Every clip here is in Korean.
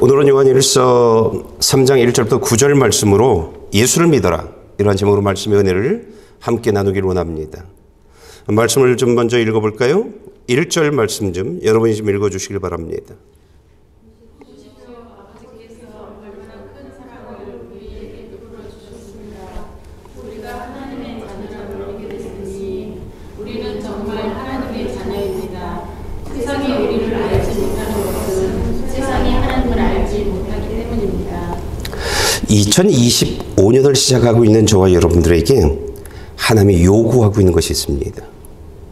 오늘은 요한일서 3장 1절부터 9절 말씀으로 예수를 믿어라, 이러한 제목으로 말씀의 은혜를 함께 나누기를 원합니다. 말씀을 좀 먼저 읽어볼까요? 1절 말씀 좀 여러분이 좀 읽어주시길 바랍니다. 우리는 정말 하나님의 자녀입니다. 세상이 우리를 알지 못하는 것은 세상이 하나님을 알지 못하기 때문입니다. 2025년을 시작하고 있는 저와 여러분들에게 하나님이 요구하고 있는 것이 있습니다.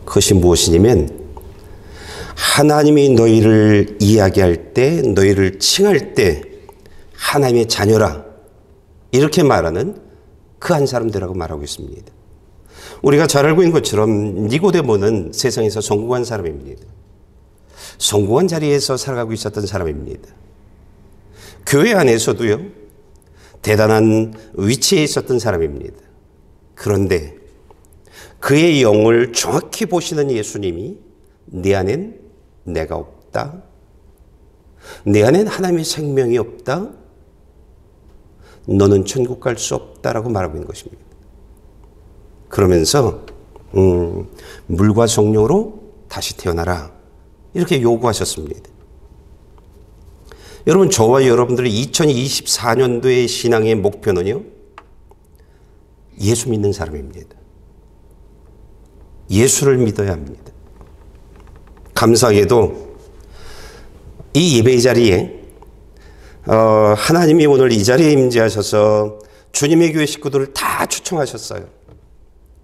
그것이 무엇이냐면, 하나님이 너희를 이야기할 때, 너희를 칭할 때 하나님의 자녀라, 이렇게 말하는 그 한 사람 되라고 말하고 있습니다. 우리가 잘 알고 있는 것처럼 니고데모는 세상에서 성공한 사람입니다. 성공한 자리에서 살아가고 있었던 사람입니다. 교회 안에서도요, 대단한 위치에 있었던 사람입니다. 그런데 그의 영을 정확히 보시는 예수님이 네 안엔 내가 없다, 내 안엔 하나님의 생명이 없다, 너는 천국 갈 수 없다라고 말하고 있는 것입니다. 그러면서 물과 성령으로 다시 태어나라, 이렇게 요구하셨습니다. 여러분, 저와 여러분들의 2024년도의 신앙의 목표는요, 예수 믿는 사람입니다. 예수를 믿어야 합니다. 감사하게도 이 예배의 자리에 하나님이 오늘 이 자리에 임재하셔서 주님의 교회 식구들을 다 초청하셨어요.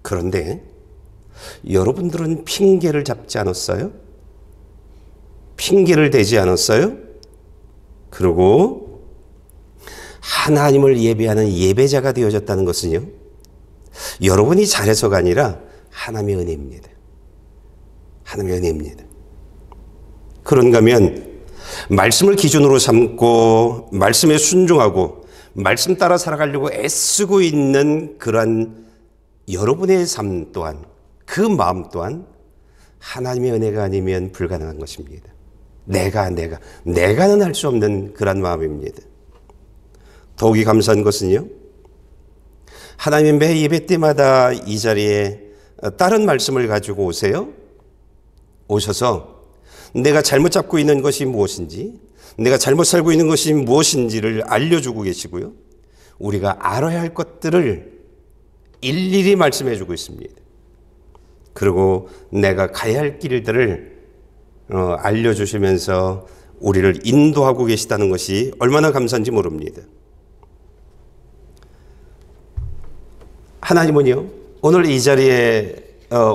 그런데 여러분들은 핑계를 잡지 않았어요? 핑계를 대지 않았어요? 그리고 하나님을 예배하는 예배자가 되어졌다는 것은요, 여러분이 잘해서가 아니라 하나님의 은혜입니다. 하나님의 은혜입니다. 그런가 하면 말씀을 기준으로 삼고 말씀에 순종하고 말씀 따라 살아가려고 애쓰고 있는 그러한 여러분의 삶 또한, 그 마음 또한 하나님의 은혜가 아니면 불가능한 것입니다. 내가는 할 수 없는 그런 마음입니다. 더욱이 감사한 것은요, 하나님의 매 예배 때마다 이 자리에 다른 말씀을 가지고 오세요. 오셔서 내가 잘못 잡고 있는 것이 무엇인지, 내가 잘못 살고 있는 것이 무엇인지를 알려주고 계시고요, 우리가 알아야 할 것들을 일일이 말씀해 주고 있습니다. 그리고 내가 가야 할 길들을 알려주시면서 우리를 인도하고 계시다는 것이 얼마나 감사한지 모릅니다. 하나님은요, 오늘 이 자리에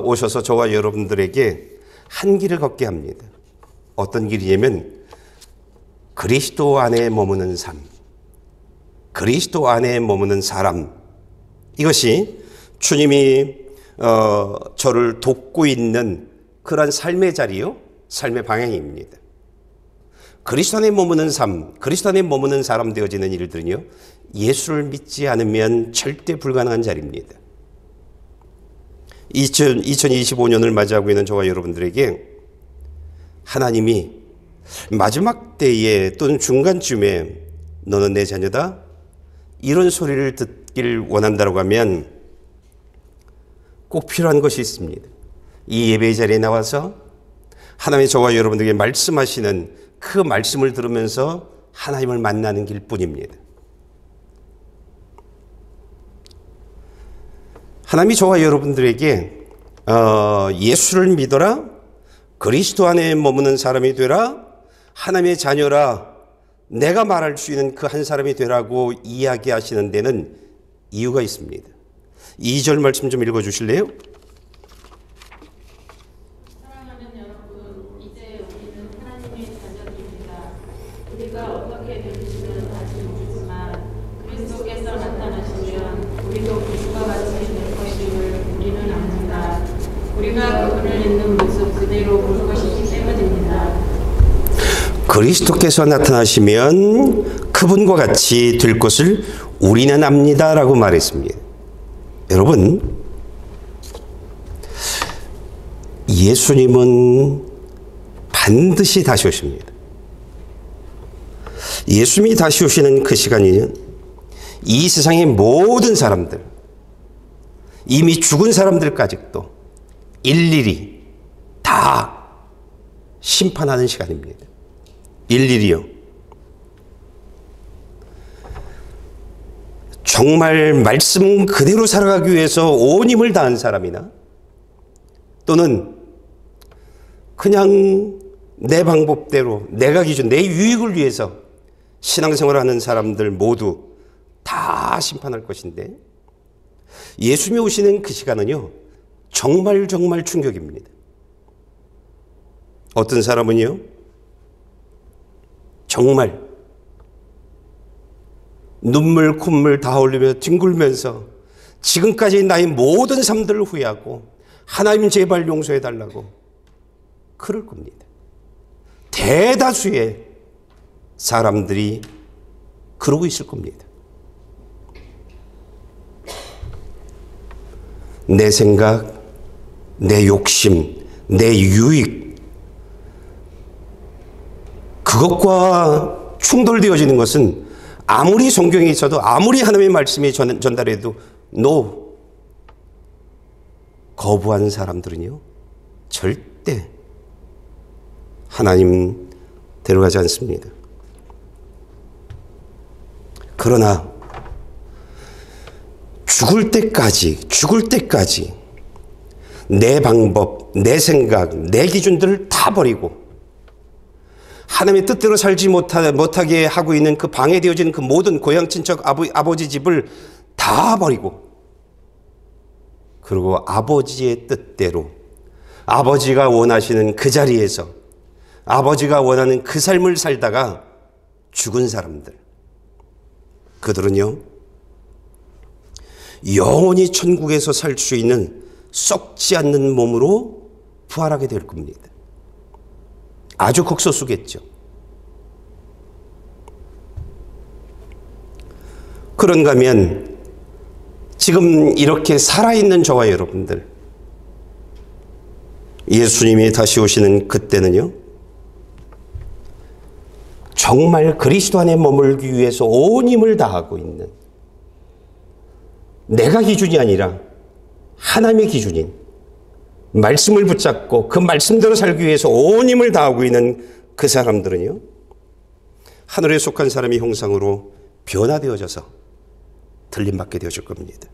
오셔서 저와 여러분들에게 한 길을 걷게 합니다. 어떤 길이냐면 그리스도 안에 머무는 삶, 그리스도 안에 머무는 사람, 이것이 주님이 저를 돕고 있는 그러한 삶의 자리요, 삶의 방향입니다. 그리스도 안에 머무는 삶, 그리스도 안에 머무는 사람 되어지는 일들은요, 예수를 믿지 않으면 절대 불가능한 자리입니다. 2025년을 맞이하고 있는 저와 여러분들에게 하나님이 마지막 때에 또는 중간쯤에 너는 내 자녀다, 이런 소리를 듣길 원한다고 하면 꼭 필요한 것이 있습니다. 이 예배의 자리에 나와서 하나님이 저와 여러분들에게 말씀하시는 그 말씀을 들으면서 하나님을 만나는 길뿐입니다. 하나님이 저와 여러분들에게 예수를 믿어라, 그리스도 안에 머무는 사람이 되라, 하나님의 자녀라, 내가 말할 수 있는 그 한 사람이 되라고 이야기하시는 데는 이유가 있습니다. 2절 말씀 좀 읽어주실래요? 사랑하는 여러분, 이제 우리는 하나님의 자녀들입니다. 우리가 어떻게 되는지는 아직 모르지만 그리스도께서 나타나시면 우리도 그리스도와 같이 될 것임을 우리는 압니다. 우리가 그분을 있는 모습 그대로 볼 것이기 때문입니다. 그리스도께서 나타나시면 그분과 같이 될 것을 우리는 압니다라고 말했습니다. 여러분, 예수님은 반드시 다시 오십니다. 예수님이 다시 오시는 그 시간이면 이 세상의 모든 사람들, 이미 죽은 사람들까지도 일일이 다 심판하는 시간입니다. 일일이요. 정말 말씀 그대로 살아가기 위해서 온 힘을 다한 사람이나 또는 그냥 내 방법대로 내가 기준 내 유익을 위해서 신앙생활을 하는 사람들 모두 다 심판할 것인데 예수님이 오시는 그 시간은요 정말 충격입니다. 어떤 사람은요 정말 눈물 콧물 다 흘리며 뒹굴면서 지금까지 나의 모든 삶들을 후회하고 하나님 제발 용서해 달라고 그럴 겁니다. 대다수의 사람들이 그러고 있을 겁니다. 내 생각, 내 욕심, 내 유익 그것과 충돌되어지는 것은 아무리 성경이 있어도 아무리 하나님의 말씀이 전달해도 거부하는 사람들은요 절대 하나님 데려가지 않습니다. 그러나 죽을 때까지 내 방법, 내 생각, 내 기준들을 다 버리고 하나님의 뜻대로 살지 못하게 하고 있는 그 방해되어지는 그 모든 고향 친척 아버지 집을 다 버리고 그리고 아버지의 뜻대로 아버지가 원하시는 그 자리에서 아버지가 원하는 그 삶을 살다가 죽은 사람들 그들은요 영원히 천국에서 살 수 있는 썩지 않는 몸으로 부활하게 될 겁니다. 아주 극소수겠죠. 그런가 하면 지금 이렇게 살아있는 저와 여러분들 예수님이 다시 오시는 그때는요 정말 그리스도 안에 머물기 위해서 온 힘을 다하고 있는 내가 기준이 아니라 하나님의 기준인 말씀을 붙잡고 그 말씀대로 살기 위해서 온 힘을 다하고 있는 그 사람들은요 하늘에 속한 사람의 형상으로 변화되어져서 들림받게 되어질 겁니다.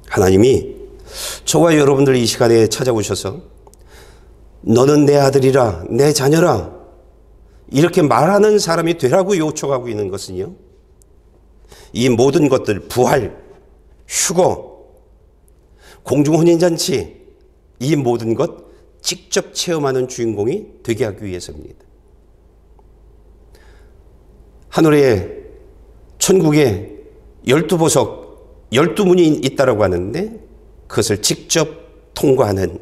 하나님이 저와 여러분들 이 시간에 찾아오셔서 너는 내 아들이라 내 자녀라 이렇게 말하는 사람이 되라고 요청하고 있는 것은요 이 모든 것들 부활, 휴거, 공중혼인잔치 이 모든 것 직접 체험하는 주인공이 되게 하기 위해서입니다. 하늘에 천국에 12보석 12문이 있다라고 하는데 그것을 직접 통과하는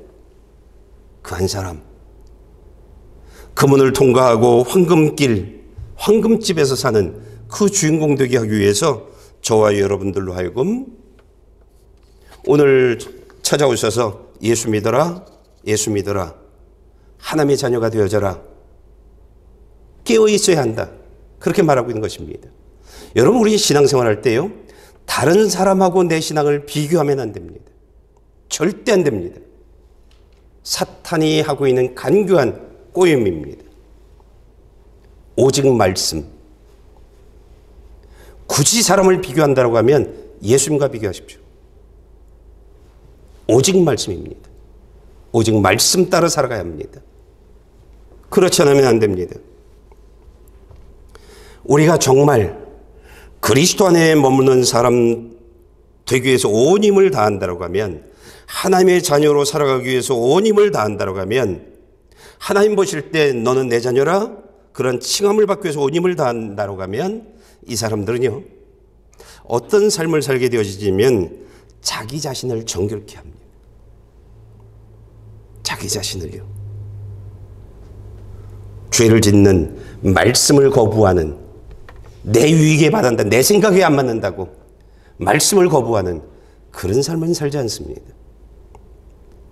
그 한 사람 그 문을 통과하고 황금길 황금집에서 사는 그 주인공 되게 하기 위해서 저와 여러분들로 하여금 오늘 찾아오셔서 예수 믿어라 예수 믿어라 하나님의 자녀가 되어져라 깨어 있어야 한다 그렇게 말하고 있는 것입니다. 여러분 우리 신앙생활 할 때요 다른 사람하고 내 신앙을 비교하면 안 됩니다. 절대 안 됩니다. 사탄이 하고 있는 간교한 꼬임입니다. 오직 말씀 굳이 사람을 비교한다고 하면 예수님과 비교하십시오. 오직 말씀입니다. 오직 말씀 따라 살아가야 합니다. 그렇지 않으면 안 됩니다. 우리가 정말 그리스도 안에 머무는 사람 되기 위해서 온 힘을 다한다고 하면 하나님의 자녀로 살아가기 위해서 온 힘을 다한다고 하면 하나님 보실 때 너는 내 자녀라 그런 칭함을 받기 위해서 온 힘을 다한다고 하면 이 사람들은요 어떤 삶을 살게 되어지면 자기 자신을 정결케 합니다. 자기 자신을요 죄를 짓는 말씀을 거부하는 내 유익에 반한다 내 생각에 안 맞는다고 말씀을 거부하는 그런 삶은 살지 않습니다.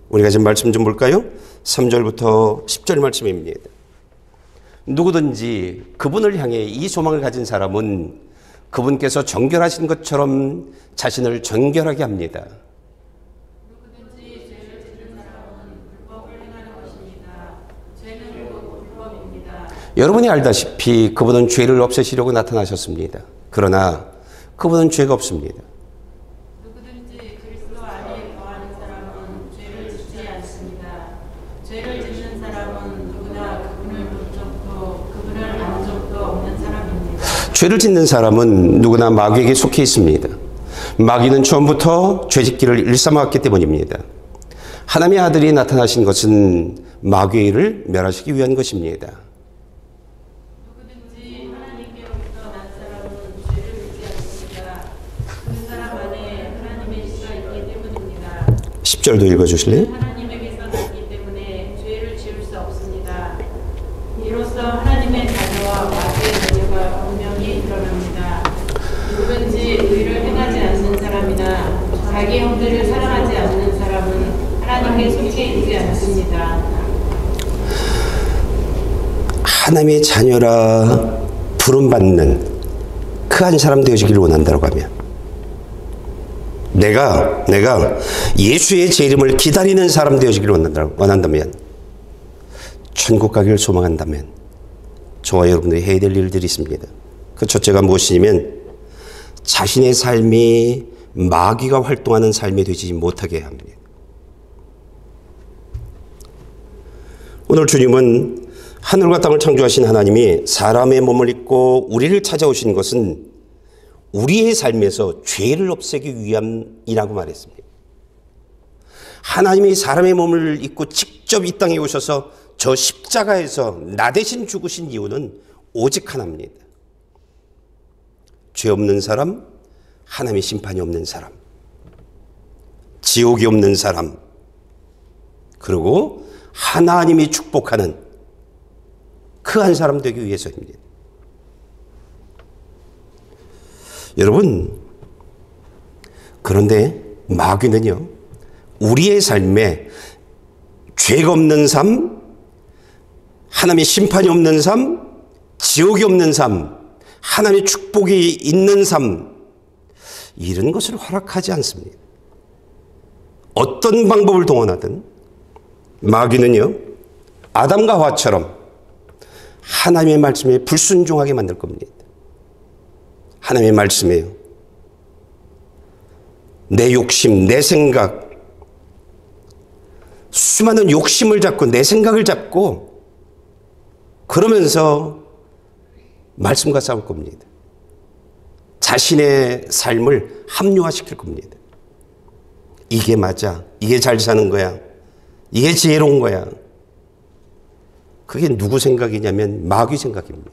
우리가 지금 말씀 좀 볼까요? 3절부터 10절 말씀입니다. 누구든지 그분을 향해 이 소망을 가진 사람은 그분께서 정결하신 것처럼 자신을 정결하게 합니다. 누구든지 죄를 짓는 사람은 불법을 행하는 것입니다. 죄는 곧 불법입니다. 여러분이 알다시피 그분은 죄를 없애시려고 나타나셨습니다. 그러나 그분은 죄가 없습니다. 누구든지 그리스도 안에 거하는 사람은 죄를 짓지 않습니다. 죄를 짓는 사람은 누구나 그분을 본 적도 그분을 안 적도 없는 사람입니다. 죄를 짓는 사람은 누구나 마귀에게 속해 있습니다. 마귀는 처음부터 죄짓기를 일삼아왔기 때문입니다. 하나님의 아들이 나타나신 것은 마귀의 일을 멸하시기 위한 것입니다. 누구든지 하나님께로부터 난 사람은 죄를 짓지 않습니다. 그 사람 안에 하나님의 씨가 있기 때문입니다. 10절도 읽어주실래요? 하나님에게서 났기 때문에 죄를 지을 수 없습니다. 이로써 하나님의 자녀와 마귀의 자녀가 분명히 드러납니다. 누구든지 의를 행하지 않는 사람이나 자기 형제를 사랑하지 않는 사람은 하나님께 속해 있지 않습니다. 하나님의 자녀라 부름받는 그 한 사람 되어지기를 원한다고 하면, 내가 예수의 제 이름을 기다리는 사람 되어지기를 원한다면, 천국 가기를 소망한다면 저와 여러분들이 해야 될 일들이 있습니다. 그 첫째가 무엇이냐면 자신의 삶이 마귀가 활동하는 삶이 되지 못하게 합니다. 오늘 주님은 하늘과 땅을 창조하신 하나님이 사람의 몸을 입고 우리를 찾아오신 것은 우리의 삶에서 죄를 없애기 위함이라고 말했습니다. 하나님이 사람의 몸을 입고 직접 이 땅에 오셔서 저 십자가에서 나 대신 죽으신 이유는 오직 하나입니다. 죄 없는 사람, 하나님의 심판이 없는 사람, 지옥이 없는 사람, 그리고 하나님이 축복하는 그 한 사람 되기 위해서입니다. 여러분, 그런데 마귀는요, 우리의 삶에 죄가 없는 삶, 하나님의 심판이 없는 삶, 지옥이 없는 삶, 하나님의 축복이 있는 삶, 이런 것을 허락하지 않습니다. 어떤 방법을 동원하든 마귀는요, 아담과 하와처럼 하나님의 말씀에 불순종하게 만들 겁니다. 하나님의 말씀이에요. 내 욕심, 내 생각, 수많은 욕심을 잡고 내 생각을 잡고 그러면서 말씀과 싸울 겁니다. 자신의 삶을 합리화시킬 겁니다. 이게 맞아. 이게 잘 사는 거야. 이게 지혜로운 거야. 그게 누구 생각이냐면 마귀 생각입니다.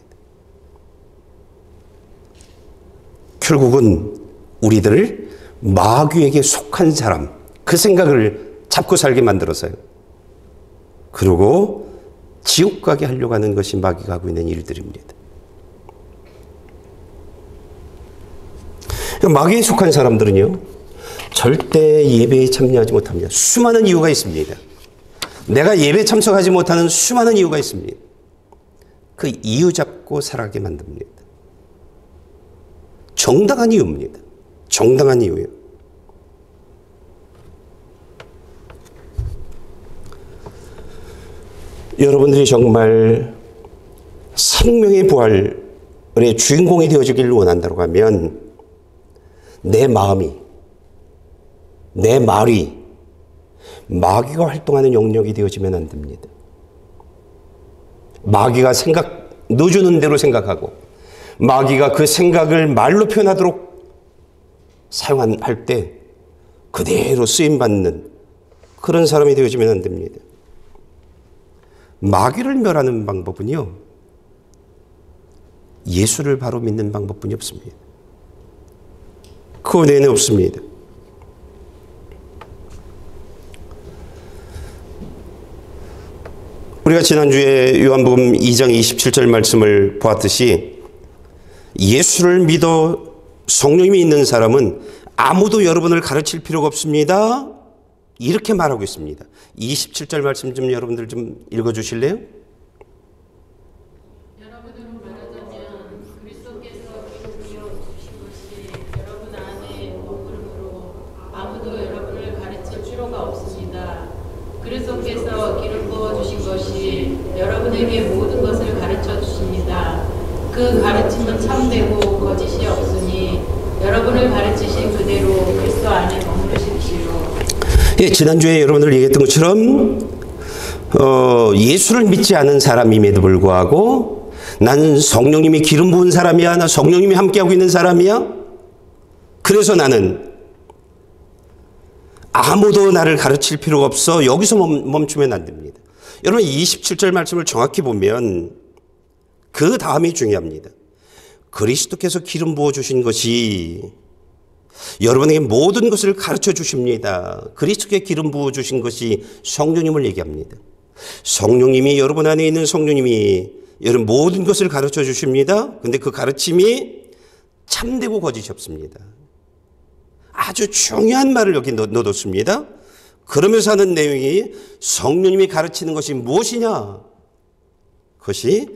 결국은 우리들을 마귀에게 속한 사람, 그 생각을 잡고 살게 만들어서요. 그리고 지옥 가게 하려고 하는 것이 마귀가 하고 있는 일들입니다. 마귀에 속한 사람들은요, 절대 예배에 참여하지 못합니다. 수많은 이유가 있습니다. 내가 예배에 참석하지 못하는 수많은 이유가 있습니다. 그 이유 잡고 살아가게 만듭니다. 정당한 이유입니다. 정당한 이유예요. 여러분들이 정말 생명의 부활의 주인공이 되어주기를 원한다고 하면 내 마음이, 내 말이 마귀가 활동하는 영역이 되어지면 안 됩니다. 마귀가 넣어주는 대로 생각하고 마귀가 그 생각을 말로 표현하도록 사용할 때 그대로 쓰임받는 그런 사람이 되어지면 안 됩니다. 마귀를 멸하는 방법은요, 예수를 바로 믿는 방법뿐이 없습니다. 그 외에는 없습니다. 우리가 지난주에 요한복음 2장 27절 말씀을 보았듯이 예수를 믿어 성령님이 있는 사람은 아무도 여러분을 가르칠 필요가 없습니다. 이렇게 말하고 있습니다. 27절 말씀 좀 여러분들 좀 읽어주실래요? 그리스도께서 기름 부어 주신 것이 여러분에게 모든 것을 가르쳐 주십니다. 그 가르침은 참되고 거짓이 없으니 여러분을 가르치신 그대로 그리스도 안에 머무르십시오. 예, 지난주에 여러분들 얘기했던 것처럼 예수를 믿지 않은 사람임에도 불구하고 나는 성령님이 기름 부은 사람이야. 나 성령님이 함께하고 있는 사람이야. 그래서 나는 아무도 나를 가르칠 필요가 없어. 여기서 멈추면 안 됩니다. 여러분 27절 말씀을 정확히 보면 그 다음이 중요합니다. 그리스도께서 기름 부어주신 것이 여러분에게 모든 것을 가르쳐 주십니다. 그리스도께 기름 부어주신 것이 성령님을 얘기합니다. 성령님이 여러분 안에 있는 성령님이 여러분 모든 것을 가르쳐 주십니다. 근데 그 가르침이 참되고 거짓이 없습니다. 아주 중요한 말을 여기 넣어뒀습니다. 그러면서 하는 내용이 성령님이 가르치는 것이 무엇이냐? 그것이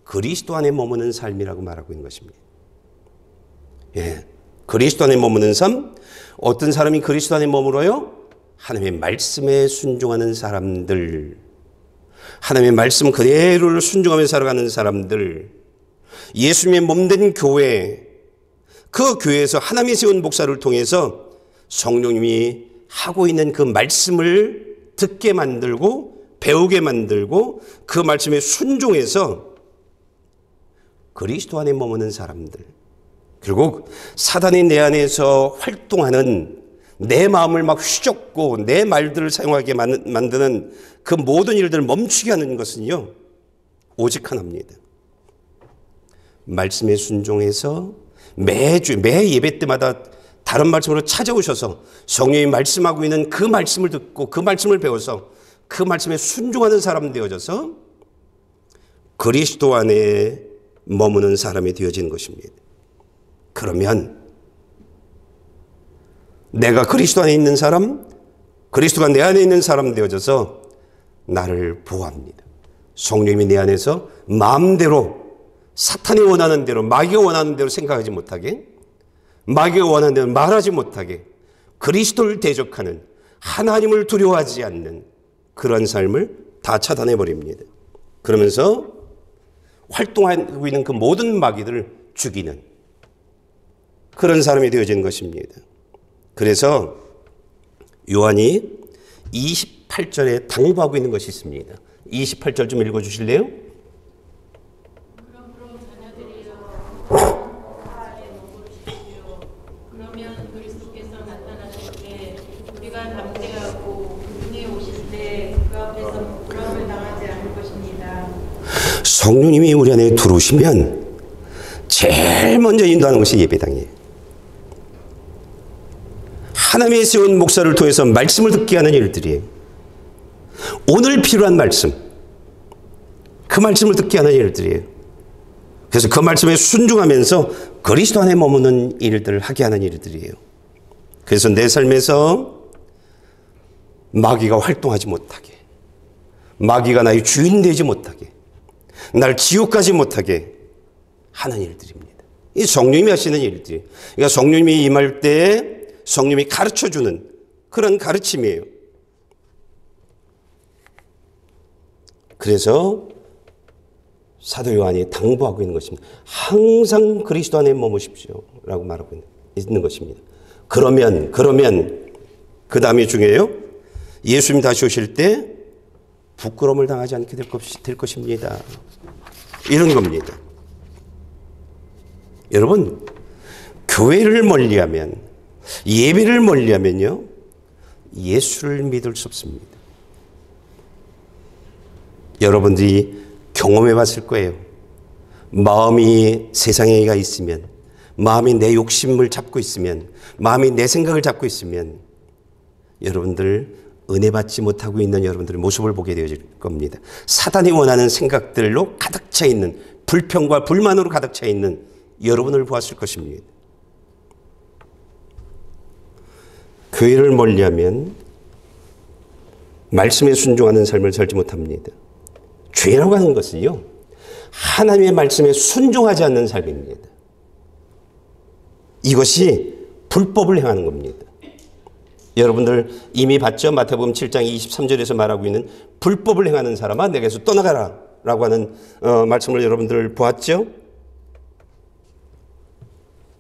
그리스도 안에 머무는 삶이라고 말하고 있는 것입니다. 예, 그리스도 안에 머무는 삶. 어떤 사람이 그리스도 안에 머물어요? 하나님의 말씀에 순종하는 사람들, 하나님의 말씀 그대로를 순종하며 살아가는 사람들, 예수님의 몸된 교회, 그 교회에서 하나님이 세운 목사를 통해서 성령님이 하고 있는 그 말씀을 듣게 만들고 배우게 만들고 그 말씀에 순종해서 그리스도 안에 머무는 사람들, 그리고 사단이 내 안에서 활동하는 내 마음을 막 휘젓고 내 말들을 사용하게 만드는 그 모든 일들을 멈추게 하는 것은요, 오직 하나입니다. 말씀에 순종해서 매 예배 때마다 다른 말씀으로 찾아오셔서 성령이 말씀하고 있는 그 말씀을 듣고 그 말씀을 배워서 그 말씀에 순종하는 사람 되어져서 그리스도 안에 머무는 사람이 되어지는 것입니다. 그러면 내가 그리스도 안에 있는 사람, 그리스도가 내 안에 있는 사람 되어져서 나를 보호합니다. 성령님이 내 안에서 마음대로 사탄이 원하는 대로, 마귀가 원하는 대로 생각하지 못하게, 마귀가 원하는 대로 말하지 못하게 그리스도를 대적하는, 하나님을 두려워하지 않는 그런 삶을 다 차단해 버립니다. 그러면서 활동하고 있는 그 모든 마귀들을 죽이는 그런 사람이 되어지는 것입니다. 그래서 요한이 28절에 당부하고 있는 것이 있습니다. 28절 좀 읽어 주실래요? 그러면 그리스도께서 나타나실 때 우리가 담대하고 그분이 오실 때 그 앞에서 부끄러움을 당하지 않을 것입니다. 성령님이 우리 안에 들어오시면 제일 먼저 인도하는 것이 예배당이에요. 하나님이 세운 목사를 통해서 말씀을 듣게 하는 일들이에요. 오늘 필요한 말씀, 그 말씀을 듣게 하는 일들이에요. 그래서 그 말씀에 순종하면서 그리스도 안에 머무는 일들을 하게 하는 일들이에요. 그래서 내 삶에서 마귀가 활동하지 못하게, 마귀가 나의 주인 되지 못하게, 날 지옥 가지 못하게 하는 일들입니다. 이 성령님이 하시는 일들이에요. 그러니까 성령님이 임할 때 성령님이 가르쳐주는 그런 가르침이에요. 그래서 사도 요한이 당부하고 있는 것입니다. 항상 그리스도 안에 머무십시오 라고 말하고 있는 것입니다. 그러면 그 다음이 중요해요. 예수님 다시 오실 때 부끄러움을 당하지 않게 될 것입니다. 이런 겁니다. 여러분, 교회를 멀리하면, 예배를 멀리하면요, 예수를 믿을 수 없습니다. 여러분들이 경험해 봤을 거예요. 마음이 세상에가 있으면, 마음이 내 욕심을 잡고 있으면, 마음이 내 생각을 잡고 있으면 여러분들 은혜 받지 못하고 있는 여러분들의 모습을 보게 되어질 겁니다. 사단이 원하는 생각들로 가득 차 있는, 불평과 불만으로 가득 차 있는 여러분을 보았을 것입니다. 교회를 멀리하면 말씀에 순종하는 삶을 살지 못합니다. 죄라고 하는 것은요, 하나님의 말씀에 순종하지 않는 삶입니다. 이것이 불법을 행하는 겁니다. 여러분들 이미 봤죠? 마태복음 7장 23절에서 말하고 있는 불법을 행하는 사람아 내게서 떠나가라 라고 하는 말씀을 여러분들 보았죠?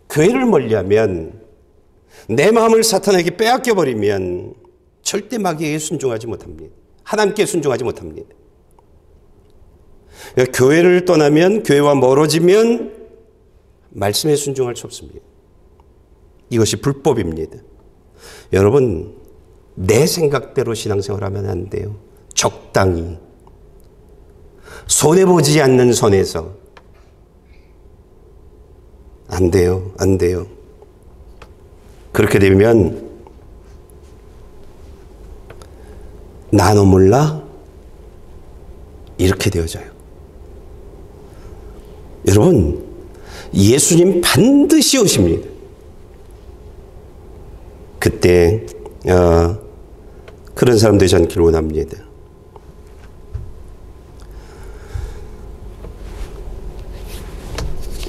교회를 멀리하면, 내 마음을 사탄에게 빼앗겨 버리면 절대 마귀에게 순종하지 못합니다. 하나님께 순종하지 못합니다. 교회를 떠나면, 교회와 멀어지면 말씀에 순종할 수 없습니다. 이것이 불법입니다. 여러분, 내 생각대로 신앙생활하면 안 돼요. 적당히, 손해보지 않는 선에서. 안 돼요. 안 돼요. 그렇게 되면 나너 몰라? 이렇게 되어져요. 여러분, 예수님 반드시 오십니다. 그때 그런 사람 되지 않기를 원합니다.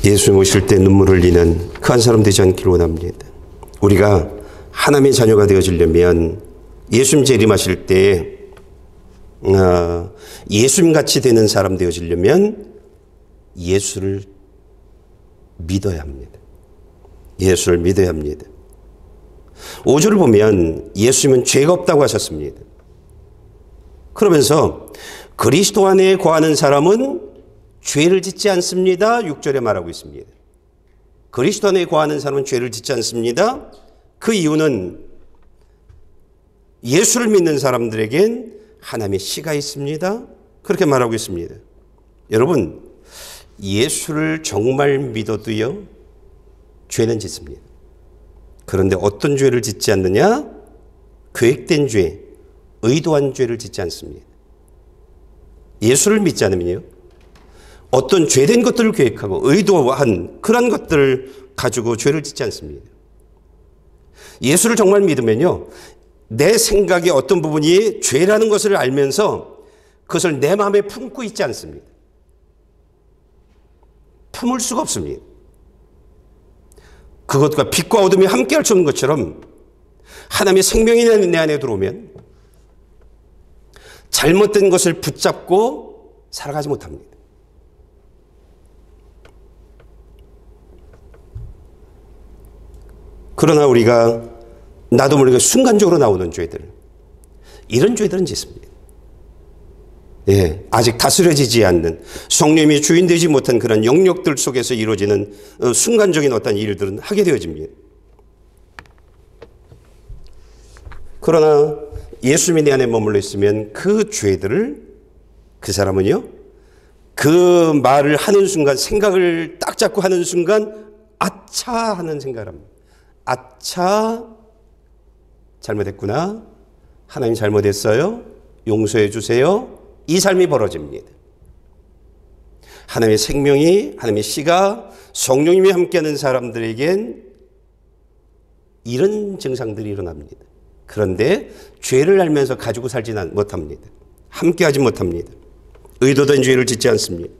예수님 오실 때 눈물을 흘리는 그 한 사람 되지 않기를 원합니다. 우리가 하나님의 자녀가 되어지려면, 예수님 재림하실 때 예수님같이 되는 사람 되어지려면 예수를 믿어야 합니다. 예수를 믿어야 합니다. 5절을 보면 예수님은 죄가 없다고 하셨습니다. 그러면서 그리스도 안에 거하는 사람은 죄를 짓지 않습니다. 6절에 말하고 있습니다. 그리스도 안에 거하는 사람은 죄를 짓지 않습니다. 그 이유는 예수를 믿는 사람들에겐 하나님의 씨가 있습니다. 그렇게 말하고 있습니다. 여러분, 예수를 정말 믿어도요, 죄는 짓습니다. 그런데 어떤 죄를 짓지 않느냐? 계획된 죄, 의도한 죄를 짓지 않습니다. 예수를 믿지 않으면요, 어떤 죄된 것들을 계획하고 의도한 그런 것들을 가지고 죄를 짓지 않습니다. 예수를 정말 믿으면요, 내 생각의 어떤 부분이 죄라는 것을 알면서 그것을 내 마음에 품고 있지 않습니다. 품을 수가 없습니다. 그것과 빛과 어둠이 함께할 수 없는 것처럼 하나님의 생명이 내 안에 들어오면 잘못된 것을 붙잡고 살아가지 못합니다. 그러나 우리가 나도 모르게 순간적으로 나오는 죄들, 이런 죄들은 짓습니다. 예, 아직 다스려지지 않는, 성령이 주인 되지 못한 그런 영역들 속에서 이루어지는 순간적인 어떤 일들은 하게 되어집니다. 그러나 예수님이 내 안에 머물러 있으면 그 죄들을, 그 사람은요, 그 말을 하는 순간, 생각을 딱 잡고 하는 순간 아차 하는 생각을 합니다. 아차, 잘못했구나, 하나님 잘못했어요, 용서해 주세요, 이 삶이 벌어집니다. 하나님의 생명이, 하나님의 씨가, 성령님이 함께하는 사람들에겐 이런 증상들이 일어납니다. 그런데 죄를 알면서 가지고 살지는 못합니다. 함께하지 못합니다. 의도된 죄를 짓지 않습니다.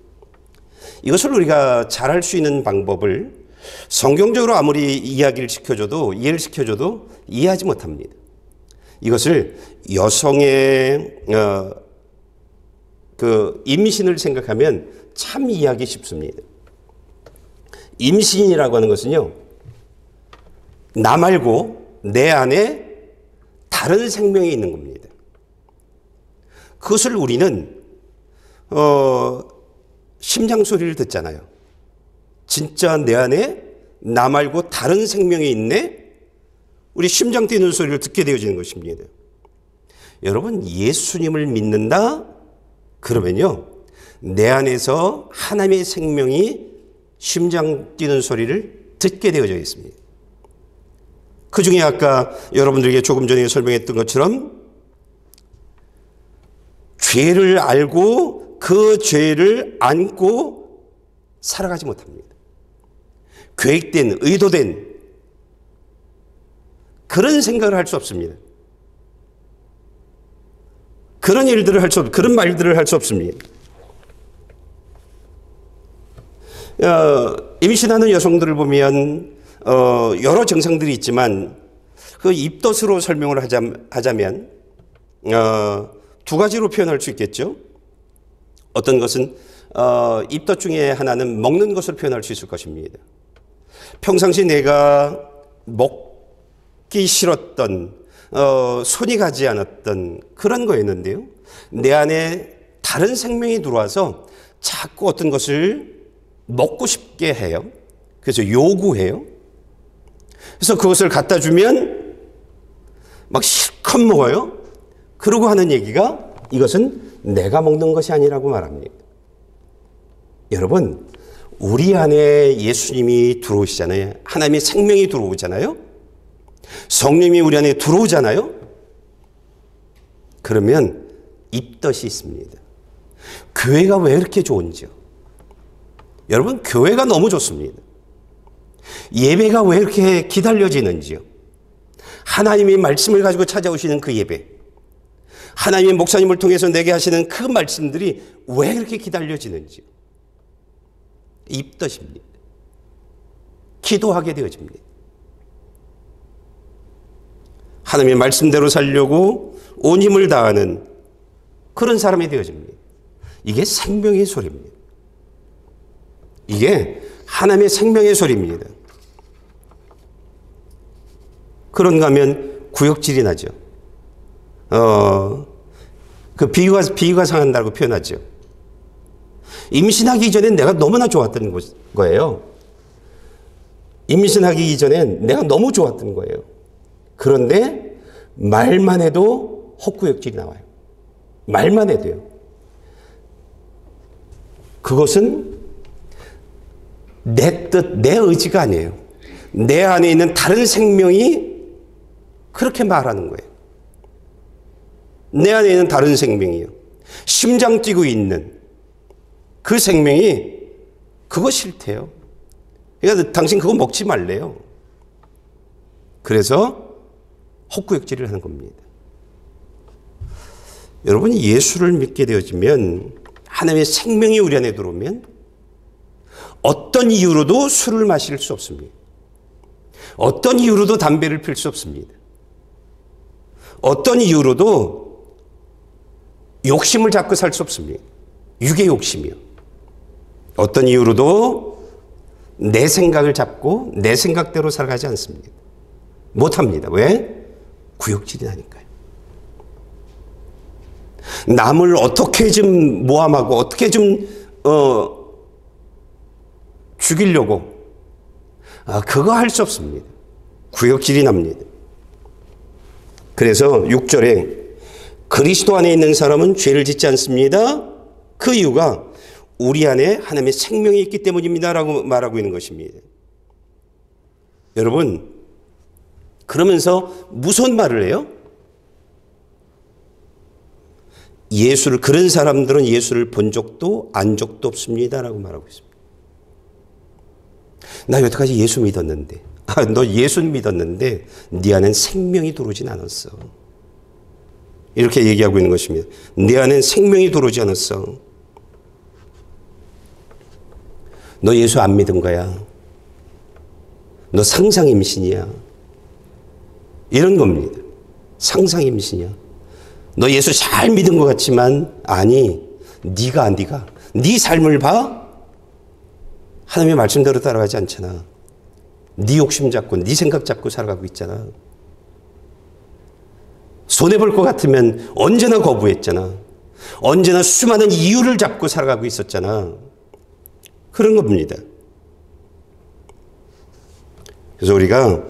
이것을 우리가 잘할 수 있는 방법을 성경적으로 아무리 이야기를 시켜줘도, 이해를 시켜줘도 이해하지 못합니다. 이것을 여성의 그 임신을 생각하면 참 이해하기 쉽습니다. 임신이라고 하는 것은요, 나 말고 내 안에 다른 생명이 있는 겁니다. 그것을 우리는 심장 소리를 듣잖아요. 진짜 내 안에 나 말고 다른 생명이 있네? 우리 심장 뛰는 소리를 듣게 되어지는 것입니다. 여러분, 예수님을 믿는다? 그러면요, 내 안에서 하나님의 생명이 심장 뛰는 소리를 듣게 되어져 있습니다. 그 중에 아까 여러분들에게 조금 전에 설명했던 것처럼 죄를 알고 그 죄를 안고 살아가지 못합니다. 계획된, 의도된 그런 생각을 할 수 없습니다. 그런 일들을 할 수 없, 그런 말들을 할 수 없습니다. 임신하는 여성들을 보면 여러 증상들이 있지만 그 입덧으로 설명을 하자면 두 가지로 표현할 수 있겠죠. 어떤 것은 입덧 중에 하나는 먹는 것을 표현할 수 있을 것입니다. 평상시 내가 먹기 싫었던 손이 가지 않았던 그런 거였는데요. 내 안에 다른 생명이 들어와서 자꾸 어떤 것을 먹고 싶게 해요. 그래서 요구해요. 그래서 그것을 갖다 주면 막 실컷 먹어요. 그러고 하는 얘기가 이것은 내가 먹는 것이 아니라고 말합니다. 여러분, 우리 안에 예수님이 들어오시잖아요. 하나님의 생명이 들어오잖아요. 성령이 우리 안에 들어오잖아요. 그러면 입덧이 있습니다. 교회가 왜 이렇게 좋은지요? 여러분, 교회가 너무 좋습니다. 예배가 왜 이렇게 기다려지는지요? 하나님의 말씀을 가지고 찾아오시는 그 예배, 하나님의 목사님을 통해서 내게 하시는 그 말씀들이 왜 이렇게 기다려지는지요? 입덧입니다. 기도하게 되어집니다. 하나님의 말씀대로 살려고 온 힘을 다하는 그런 사람이 되어집니다. 이게 생명의 소리입니다. 이게 하나님의 생명의 소리입니다. 그런가 하면 구역질이 나죠. 그 비위가 상한다고 표현하죠. 임신하기 이전엔 내가 너무나 좋았던 거예요. 임신하기 이전엔 내가 너무 좋았던 거예요. 그런데 말만 해도 헛구역질이 나와요. 말만 해도요. 그것은 내 뜻, 내 의지가 아니에요. 내 안에 있는 다른 생명이 그렇게 말하는 거예요. 내 안에 있는 다른 생명이요. 심장 뛰고 있는 그 생명이 그거 싫대요. 그러니까 당신 그거 먹지 말래요. 그래서 헛구역질을 하는 겁니다. 여러분, 예수를 믿게 되어지면, 하나님의 생명이 우리 안에 들어오면 어떤 이유로도 술을 마실 수 없습니다. 어떤 이유로도 담배를 필 수 없습니다. 어떤 이유로도 욕심을 잡고 살 수 없습니다. 육의 욕심이요. 어떤 이유로도 내 생각을 잡고 내 생각대로 살아가지 않습니다. 못합니다. 왜? 구역질이 나니까요. 남을 어떻게 좀 모함하고 어떻게 좀 죽이려고 그거 할 수 없습니다. 구역질이 납니다. 그래서 6절에 그리스도 안에 있는 사람은 죄를 짓지 않습니다. 그 이유가 우리 안에 하나님의 생명이 있기 때문입니다 라고 말하고 있는 것입니다. 여러분, 그러면서 무슨 말을 해요? 그런 사람들은 예수를 본 적도 안 적도 없습니다 라고 말하고 있습니다. 나 여태까지 예수 믿었는데, 너 예수 믿었는데 네 안엔 생명이 들어오진 않았어. 이렇게 얘기하고 있는 것입니다. 네 안엔 생명이 들어오지 않았어. 너 예수 안 믿은 거야. 너 상상 임신이야. 이런 겁니다. 상상 임신이야. 너 예수 잘 믿은 것 같지만 아니, 네가 네 삶을 봐. 하나님의 말씀대로 따라가지 않잖아. 네 욕심 잡고 네 생각 잡고 살아가고 있잖아. 손해볼 것 같으면 언제나 거부했잖아. 언제나 수많은 이유를 잡고 살아가고 있었잖아. 그런 겁니다. 그래서 우리가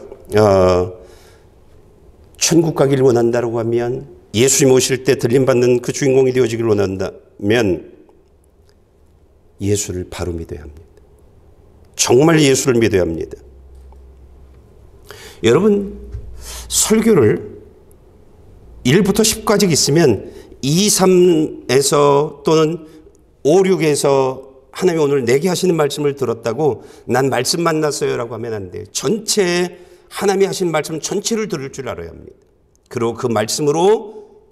천국 가기를 원한다고 하면, 예수님 오실 때 들림받는 그 주인공이 되어지기를 원한다면 예수를 바로 믿어야 합니다. 정말 예수를 믿어야 합니다. 여러분, 설교를 1부터 10까지 있으면 2, 3에서 또는 5, 6에서 하나님이 오늘 내게 하시는 말씀을 들었다고 난 말씀 만났어요 라고 하면 안 돼요. 전체 하나님이 하신 말씀 전체를 들을 줄 알아야 합니다. 그리고 그 말씀으로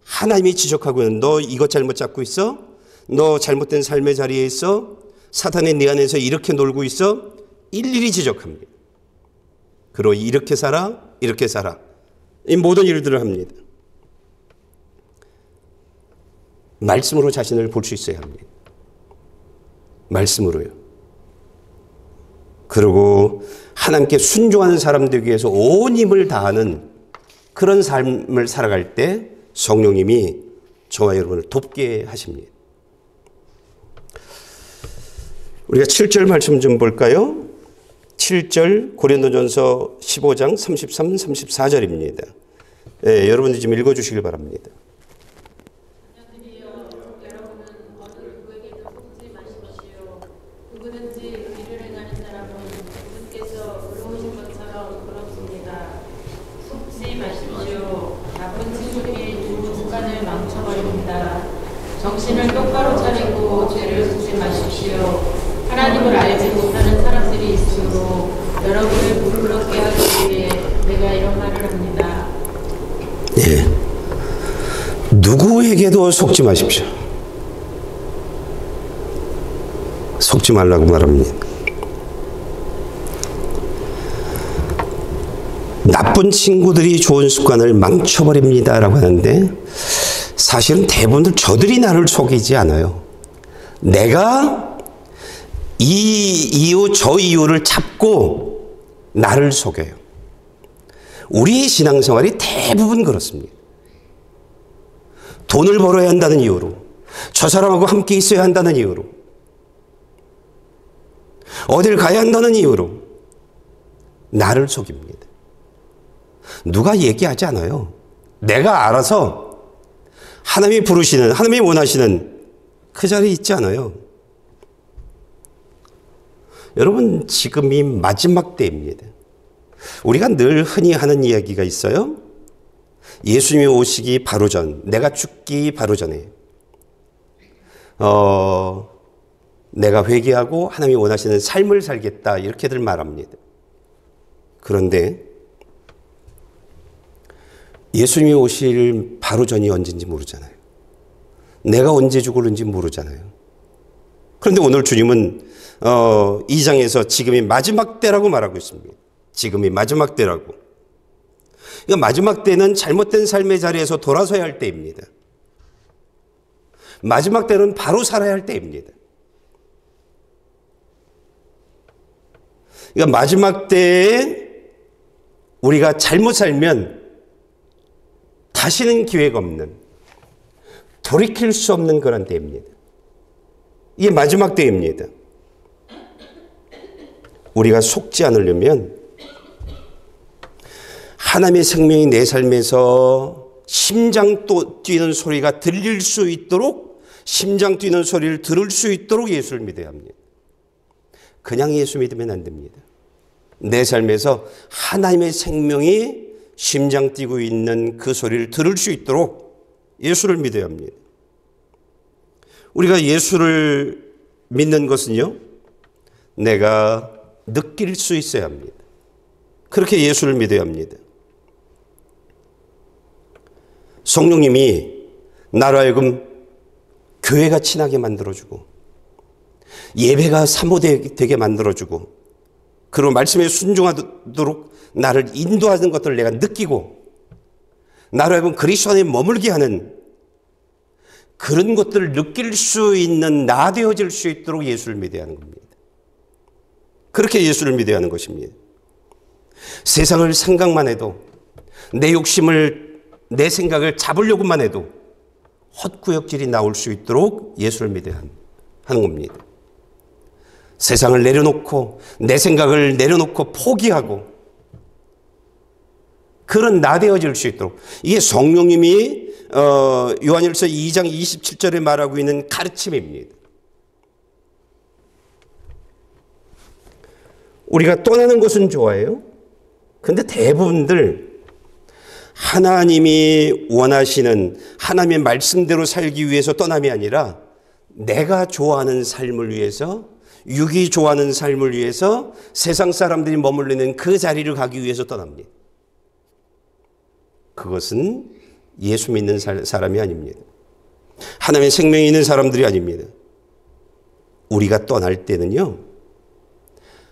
하나님이 지적하고 있는, 너 이것 잘못 잡고 있어? 너 잘못된 삶의 자리에 있어? 사탄이 네 안에서 이렇게 놀고 있어? 일일이 지적합니다. 그리고 이렇게 살아? 이렇게 살아. 이 모든 일들을 합니다. 말씀으로 자신을 볼 수 있어야 합니다. 말씀으로요. 그리고 하나님께 순종하는 사람 되기 위해서 온 힘을 다하는 그런 삶을 살아갈 때 성령님이 저와 여러분을 돕게 하십니다. 우리가 7절 말씀 좀 볼까요? 7절 고린도전서 15장 33, 34절입니다. 예, 여러분들 좀 읽어주시길 바랍니다. 정신을 똑바로 차리고 죄를 짓지 마십시오. 하나님을 알지 못하는 사람들이 있으므로 여러분을 부끄럽게 하기 위해 내가 이런 말을 합니다. 네. 누구에게도 속지 마십시오. 속지 말라고 말합니다. 나쁜 친구들이 좋은 습관을 망쳐버립니다라고 하는데 사실은 대부분들 저들이 나를 속이지 않아요. 내가 이 이유 저 이유를 잡고 나를 속여요. 우리의 신앙생활이 대부분 그렇습니다. 돈을 벌어야 한다는 이유로, 저 사람하고 함께 있어야 한다는 이유로, 어딜 가야 한다는 이유로 나를 속입니다. 누가 얘기하지 않아요. 내가 알아서 하나님이 부르시는, 하나님이 원하시는 그 자리에 있지 않아요. 여러분, 지금이 마지막 때입니다. 우리가 늘 흔히 하는 이야기가 있어요. 예수님이 오시기 바로 전, 내가 죽기 바로 전에 내가 회개하고 하나님이 원하시는 삶을 살겠다, 이렇게들 말합니다. 그런데 예수님이 오실 바로 전이 언제인지 모르잖아요. 내가 언제 죽을는지 모르잖아요. 그런데 오늘 주님은 2장에서 지금이 마지막 때라고 말하고 있습니다. 지금이 마지막 때라고. 그러니까 마지막 때는 잘못된 삶의 자리에서 돌아서야 할 때입니다. 마지막 때는 바로 살아야 할 때입니다. 그러니까 마지막 때에 우리가 잘못 살면 다시는 기회가 없는, 돌이킬 수 없는 그런 때입니다. 이게 마지막 때입니다. 우리가 속지 않으려면 하나님의 생명이 내 삶에서 심장 뛰는 소리가 들릴 수 있도록, 심장 뛰는 소리를 들을 수 있도록 예수를 믿어야 합니다. 그냥 예수 믿으면 안 됩니다. 내 삶에서 하나님의 생명이 심장 뛰고 있는 그 소리를 들을 수 있도록 예수를 믿어야 합니다. 우리가 예수를 믿는 것은요, 내가 느낄 수 있어야 합니다. 그렇게 예수를 믿어야 합니다. 성령님이 나로 하여금 교회가 친하게 만들어주고, 예배가 사모되게 만들어주고, 그리고 말씀에 순종하도록 나를 인도하는 것들을 내가 느끼고, 나로 하여금 그리스도 안에 머물게 하는 그런 것들을 느낄 수 있는 나 되어질 수 있도록 예수를 믿어야 하는 겁니다. 그렇게 예수를 믿어야 하는 것입니다. 세상을 생각만 해도, 내 욕심을, 내 생각을 잡으려고만 해도 헛구역질이 나올 수 있도록 예수를 믿어야 하는 겁니다. 세상을 내려놓고, 내 생각을 내려놓고 포기하고, 그런 나 되어질 수 있도록, 이게 성령님이 요한일서 2장 27절에 말하고 있는 가르침입니다. 우리가 떠나는 것은 좋아해요. 근데 대부분들 하나님이 원하시는 하나님의 말씀대로 살기 위해서 떠남이 아니라 내가 좋아하는 삶을 위해서, 육이 좋아하는 삶을 위해서 세상 사람들이 머물르는 그 자리를 가기 위해서 떠납니다. 그것은 예수 믿는 사람이 아닙니다. 하나님의 생명이 있는 사람들이 아닙니다. 우리가 떠날 때는요,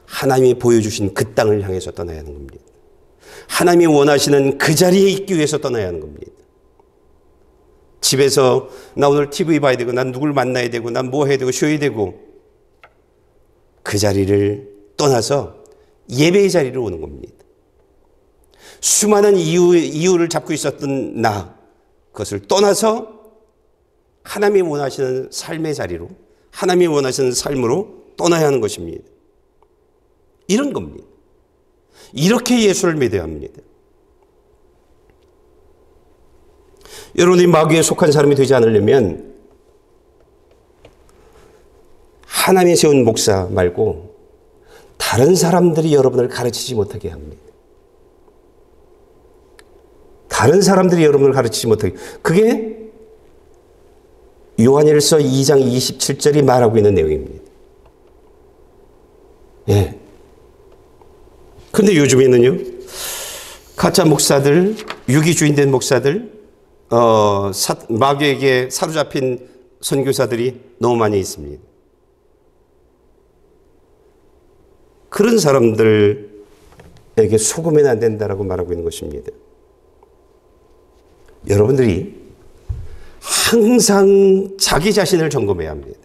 하나님이 보여주신 그 땅을 향해서 떠나야 하는 겁니다. 하나님이 원하시는 그 자리에 있기 위해서 떠나야 하는 겁니다. 집에서 나 오늘 TV 봐야 되고 난 누굴 만나야 되고 난 뭐 해야 되고 쉬어야 되고 그 자리를 떠나서 예배의 자리로 오는 겁니다. 수많은 이유를 잡고 있었던 나 그것을 떠나서 하나님이 원하시는 삶의 자리로 하나님이 원하시는 삶으로 떠나야 하는 것입니다. 이런 겁니다. 이렇게 예수를 믿어야 합니다. 여러분이 마귀에 속한 사람이 되지 않으려면 하나님이 세운 목사 말고 다른 사람들이 여러분을 가르치지 못하게 합니다. 다른 사람들이 여러분을 가르치지 못하게. 그게 요한일서 2장 27절이 말하고 있는 내용입니다. 예. 근데 요즘에는요, 가짜 목사들, 유기주인 된 목사들, 마귀에게 사로잡힌 선교사들이 너무 많이 있습니다. 그런 사람들에게 속으면 안 된다라고 말하고 있는 것입니다. 여러분들이 항상 자기 자신을 점검해야 합니다.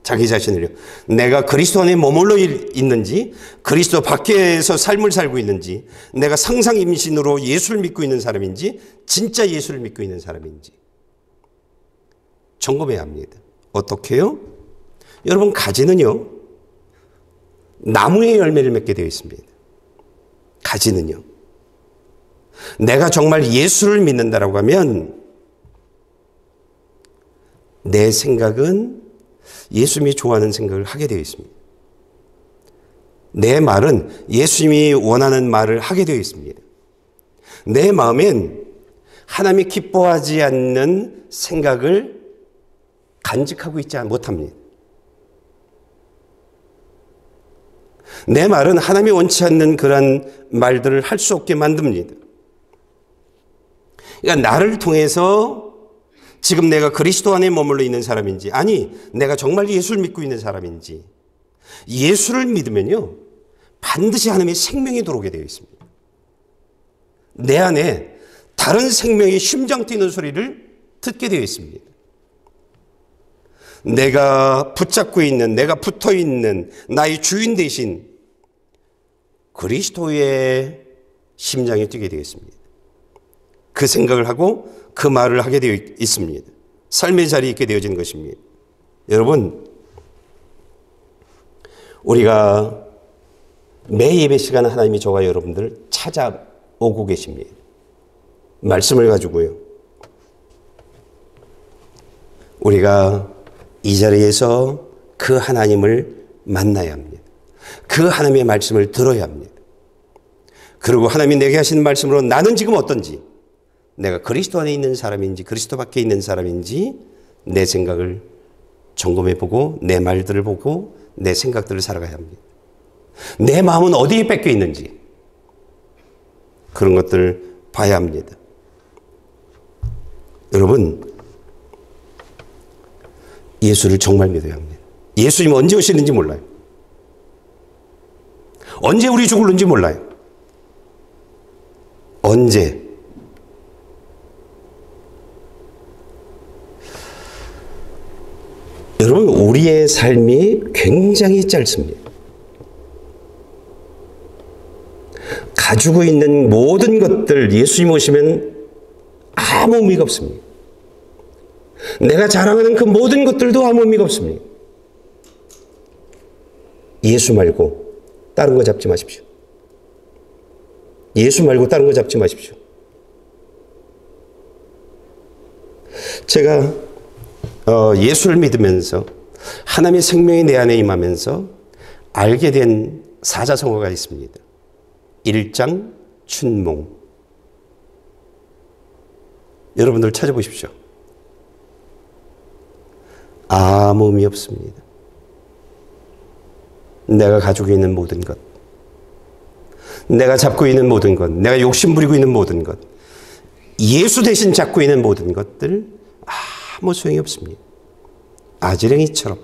자기 자신을요. 내가 그리스도 안에 머물러 있는지, 그리스도 밖에서 삶을 살고 있는지, 내가 상상 임신으로 예수를 믿고 있는 사람인지, 진짜 예수를 믿고 있는 사람인지 점검해야 합니다. 어떻게요? 여러분, 가지는요, 나무의 열매를 맺게 되어 있습니다. 가지는요. 내가 정말 예수를 믿는다라고 하면 내 생각은 예수님이 좋아하는 생각을 하게 되어 있습니다. 내 말은 예수님이 원하는 말을 하게 되어 있습니다. 내 마음엔 하나님이 기뻐하지 않는 생각을 간직하고 있지 못합니다. 내 말은 하나님이 원치 않는 그런 말들을 할 수 없게 만듭니다. 그러니까 나를 통해서 지금 내가 그리스도 안에 머물러 있는 사람인지, 아니 내가 정말 예수를 믿고 있는 사람인지, 예수를 믿으면요 반드시 하나님의 생명이 들어오게 되어 있습니다. 내 안에 다른 생명의 심장 뛰는 소리를 듣게 되어 있습니다. 내가 붙잡고 있는, 내가 붙어 있는 나의 주인 대신 그리스도의 심장이 뛰게 되어 있습니다. 그 생각을 하고 그 말을 하게 되어 있습니다. 삶의 자리에 있게 되어진 것입니다. 여러분, 우리가 매 예배 시간 하나님이 저와 여러분들을 찾아오고 계십니다. 말씀을 가지고요. 우리가 이 자리에서 그 하나님을 만나야 합니다. 그 하나님의 말씀을 들어야 합니다. 그리고 하나님이 내게 하신 말씀으로 나는 지금 어떤지, 내가 그리스도 안에 있는 사람인지 그리스도 밖에 있는 사람인지 내 생각을 점검해 보고 내 말들을 보고 내 생각들을 살아가야 합니다. 내 마음은 어디에 뺏겨 있는지 그런 것들을 봐야 합니다. 여러분, 예수를 정말 믿어야 합니다. 예수님 언제 오시는지 몰라요. 언제 우리 죽을는지 몰라요. 언제. 여러분, 우리의 삶이 굉장히 짧습니다. 가지고 있는 모든 것들 예수님 오시면 아무 의미가 없습니다. 내가 자랑하는 그 모든 것들도 아무 의미가 없습니다. 예수 말고 다른 거 잡지 마십시오. 예수 말고 다른 거 잡지 마십시오. 제가 예수를 믿으면서 하나님의 생명이 내 안에 임하면서 알게 된 사자성어가 있습니다. 일장 춘몽. 여러분들 찾아보십시오. 아무 의미 없습니다. 내가 가지고 있는 모든 것, 내가 잡고 있는 모든 것, 내가 욕심부리고 있는 모든 것, 예수 대신 잡고 있는 모든 것들 아무 소용이 없습니다. 아지랭이처럼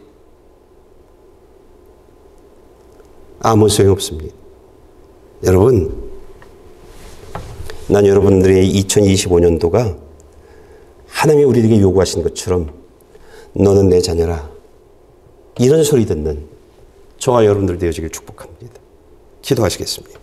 아무 소용 없습니다. 여러분, 난 여러분들의 2025년도가 하나님이 우리에게 요구하신 것처럼 너는 내 자녀라, 이런 소리 듣는 저와 여러분들 되어지길 축복합니다. 기도하시겠습니다.